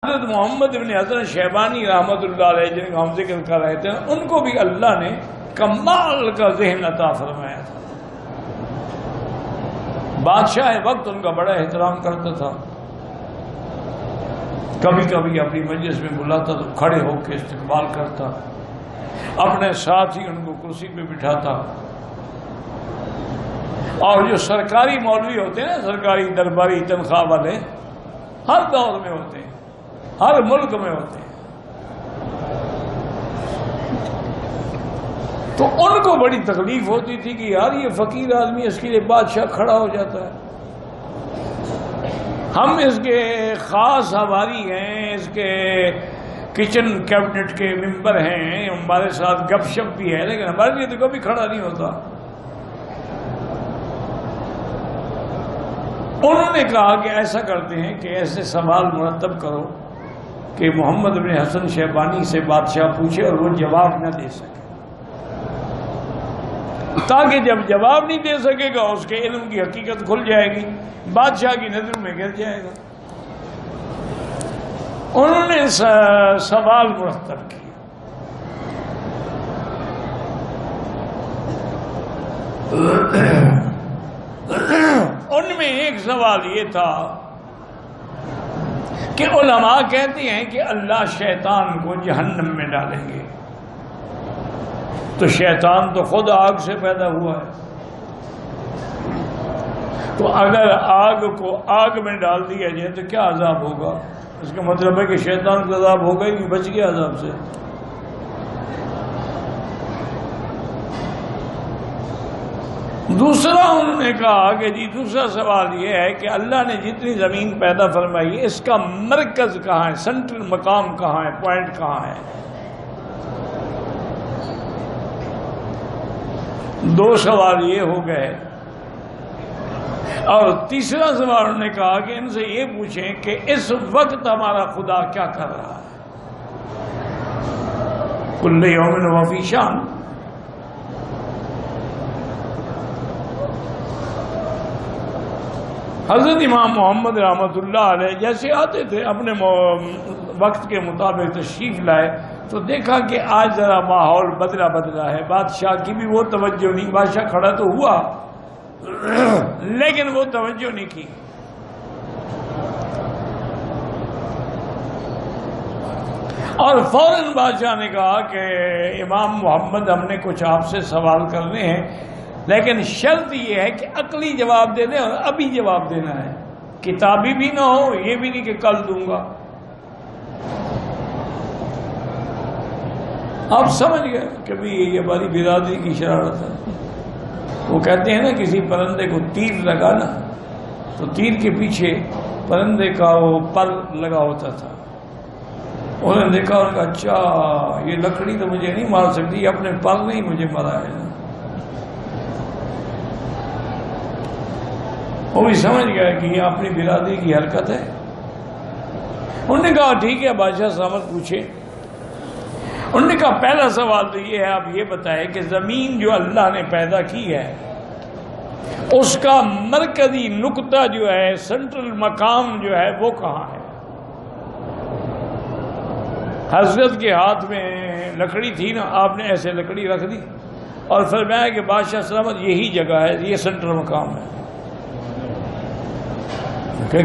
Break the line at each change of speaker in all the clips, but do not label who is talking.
حضرت محمد بن حسن شیبانی رحمۃ اللہ علیہ جن کا ہم ذکر کر رہے تھے، ان کو بھی اللہ نے کمال کا ذہن عطا فرمایا تھا۔ بادشاہ وقت ان کا بڑا احترام کرتا تھا، کبھی کبھی اپنی مجلس میں بلاتا تو کھڑے ہو کے استقبال کرتا، اپنے ساتھ ہی ان کو کرسی پہ بٹھاتا۔ اور جو سرکاری مولوی ہوتے ہیں نا، سرکاری درباری تنخواہ والے، ہر دور میں ہوتے ہیں، ہر ملک میں ہوتے ہیں، تو ان کو بڑی تکلیف ہوتی تھی کہ یار یہ فقیر آدمی، اس کے لیے بادشاہ کھڑا ہو جاتا ہے، ہم اس کے خاص ہواری ہیں، اس کے کچن کیبنٹ کے ممبر ہیں، ہمارے ساتھ گپ شپ بھی ہے، لیکن ہمارے لیے تو کبھی کھڑا نہیں ہوتا۔ انہوں نے کہا کہ ایسا کرتے ہیں کہ ایسے سوال مرتب کرو کہ محمد بن حسن شیبانی سے بادشاہ پوچھے اور وہ جواب نہ دے سکے، تاکہ جب جواب نہیں دے سکے گا اس کے علم کی حقیقت کھل جائے گی، بادشاہ کی نظر میں گر جائے گا۔ انہوں نے سوال مرتب کیا۔ ان میں ایک سوال یہ تھا کہ علماء کہتے ہیں کہ اللہ شیطان کو جہنم میں ڈالیں گے، تو شیطان تو خود آگ سے پیدا ہوا ہے، تو اگر آگ کو آگ میں ڈال دیا جائے تو کیا عذاب ہوگا؟ اس کا مطلب ہے کہ شیطان کو عذاب ہوگا ہی نہیں، بچ گیا عذاب سے۔ دوسرا انہوں نے کہا کہ جی دوسرا سوال یہ ہے کہ اللہ نے جتنی زمین پیدا فرمائی ہے اس کا مرکز کہاں ہے، سینٹرل مقام کہاں ہے، پوائنٹ کہاں ہے؟ دو سوال یہ ہو گئے، اور تیسرا سوال انہوں نے کہا کہ ان سے یہ پوچھیں کہ اس وقت ہمارا خدا کیا کر رہا ہے، کل یوم ہو فی شان۔ حضرت امام محمد رحمۃ اللہ علیہ جیسے آتے تھے اپنے وقت کے مطابق تشریف لائے تو دیکھا کہ آج ذرا ماحول بدلا ہے، بادشاہ کی بھی وہ توجہ نہیں، بادشاہ کھڑا تو ہوا لیکن وہ توجہ نہیں کی۔ اور فوراً بادشاہ نے کہا کہ امام محمد ہم نے کچھ آپ سے سوال کرنے ہیں، لیکن شرط یہ ہے کہ عقلی جواب دے دیں اور ابھی جواب دینا ہے، کتابی بھی نہ ہو، یہ بھی نہیں کہ کل دوں گا۔ آپ سمجھ گئے کہ بھی یہ ہماری برادری کی شرارت ہے۔ وہ کہتے ہیں نا کسی پرندے کو تیر لگا نا تو تیر کے پیچھے پرندے کا وہ پر لگا ہوتا تھا، انہوں نے دیکھا اور کہا اچھا یہ لکڑی تو مجھے نہیں مار سکتی، یہ اپنے پر نے ہی مجھے مارا ہے۔ وہ بھی سمجھ گیا کہ یہ اپنی برادری کی حرکت ہے۔ انہوں نے کہا ٹھیک ہے بادشاہ سامت پوچھے۔ انہوں نے کہا پہلا سوال تو یہ ہے، آپ یہ بتائیں کہ زمین جو اللہ نے پیدا کی ہے اس کا مرکزی نقطہ جو ہے، سینٹرل مقام جو ہے وہ کہاں ہے؟ حضرت کے ہاتھ میں لکڑی تھی نا، آپ نے ایسے لکڑی رکھ دی اور فرمایا کہ بادشاہ سلامت یہی جگہ ہے، یہ سینٹرل مقام ہے۔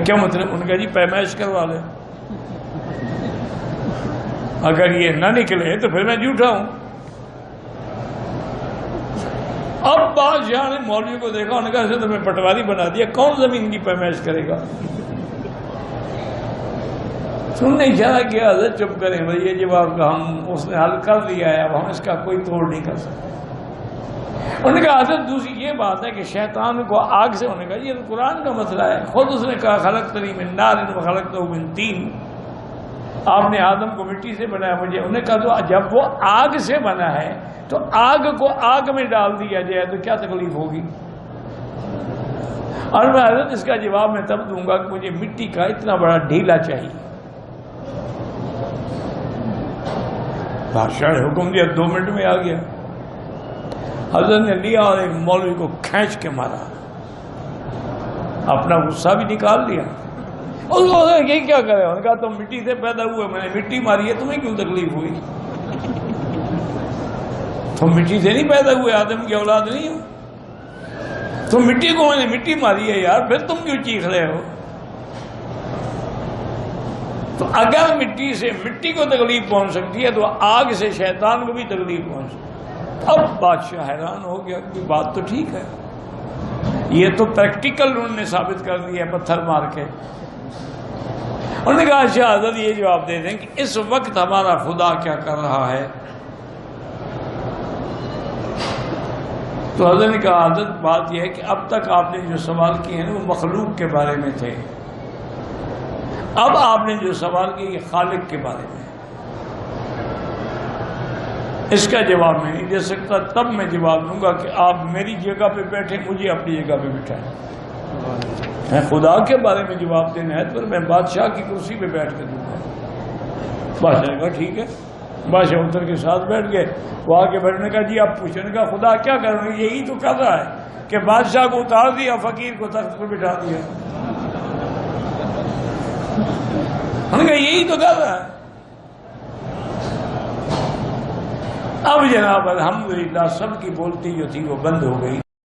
کیا مطلب؟ ان کا جی پیمائش کروا لے، اگر یہ نہ نکلے تو پھر میں جھوٹا ہوں۔ اب بادشاہ نے مولوی کو دیکھا، انہوں نے کہا اسے تو میں پٹواری بنا دیا، کون زمین کی پیمائش کرے گا؟ تم نے اشارہ کیا حضرت چپ کریں بھائی، یہ جواب کا ہم اس نے حل کر دیا ہے، اب ہم اس کا کوئی توڑ نہیں کر سکتے۔ انہوں نے کہا حضرت دوسری یہ بات ہے کہ شیطان کو آگ سے، انہوں نے کہا یہ تو قرآن کا مسئلہ ہے، خود اس نے کہا خلقتنی من نار وخلقتہ من طین، آپ نے آدم کو مٹی سے بنایا مجھے۔ انہوں نے کہا تو جب وہ آگ سے بنا ہے تو آگ کو آگ میں ڈال دیا جائے تو کیا تکلیف ہوگی؟ اور میں حضرت اس کا جواب میں تب دوں گا کہ مجھے مٹی کا اتنا بڑا ڈھیلا چاہیے۔ بادشاہ نے حکم دیا، 2 منٹ میں آ گیا۔ حضرت نے لیا اور ایک مولوی کو کھینچ کے مارا، اپنا غصہ بھی نکال لیا اس کو یہ کیا کرے؟ انہوں نے کہا تم مٹی سے پیدا ہوئے، میں نے مٹی ماری ہے، تمہیں کیوں تکلیف ہوئی؟ تم مٹی سے نہیں پیدا ہوئے، آدم کی اولاد نہیں ہو، تم مٹی کو میں نے مٹی ماری ہے یار، پھر تم کیوں چیخ رہے ہو؟ تو اگر مٹی سے مٹی کو تکلیف پہنچ سکتی ہے تو آگ سے شیطان کو بھی تکلیف پہنچ سکتی ہے۔ اب بادشاہ حیران ہو گیا کہ بات تو ٹھیک ہے، یہ تو پریکٹیکل انہوں نے ثابت کر دیا ہے پتھر مار کے۔ انہوں نے کہا اچھا حضرت یہ جواب دے دیں کہ اس وقت ہمارا خدا کیا کر رہا ہے؟ تو حضرت نے کہا حضرت بات یہ ہے کہ اب تک آپ نے جو سوال کیے ہیں وہ مخلوق کے بارے میں تھے، اب آپ نے جو سوال کیا یہ خالق کے بارے میں۔ اس کا جواب میں نہیں دے سکتا، تب میں جواب دوں گا کہ آپ میری جگہ پہ بیٹھے، مجھے اپنی جگہ پہ بٹھائیں۔ میں خدا کے بارے میں جواب دینا ہے تو میں بادشاہ کی کرسی پہ بیٹھ کے دوں گا۔ بادشاہ نے کہا ٹھیک ہے، بادشاہ اتر کے ساتھ بیٹھ گئے، وہ آ کے بیٹھنے کا جی آپ پوچھنے کا خدا کیا کر رہے ہیں؟ یہی تو کر رہا ہے کہ بادشاہ کو اتار دیا، فقیر کو تخت پہ بٹھا دیا۔ انہوں نے کہا یہی تو کر رہا ہے۔ اب جناب الحمدللہ سب کی بولتی جو تھی وہ بند ہو گئی۔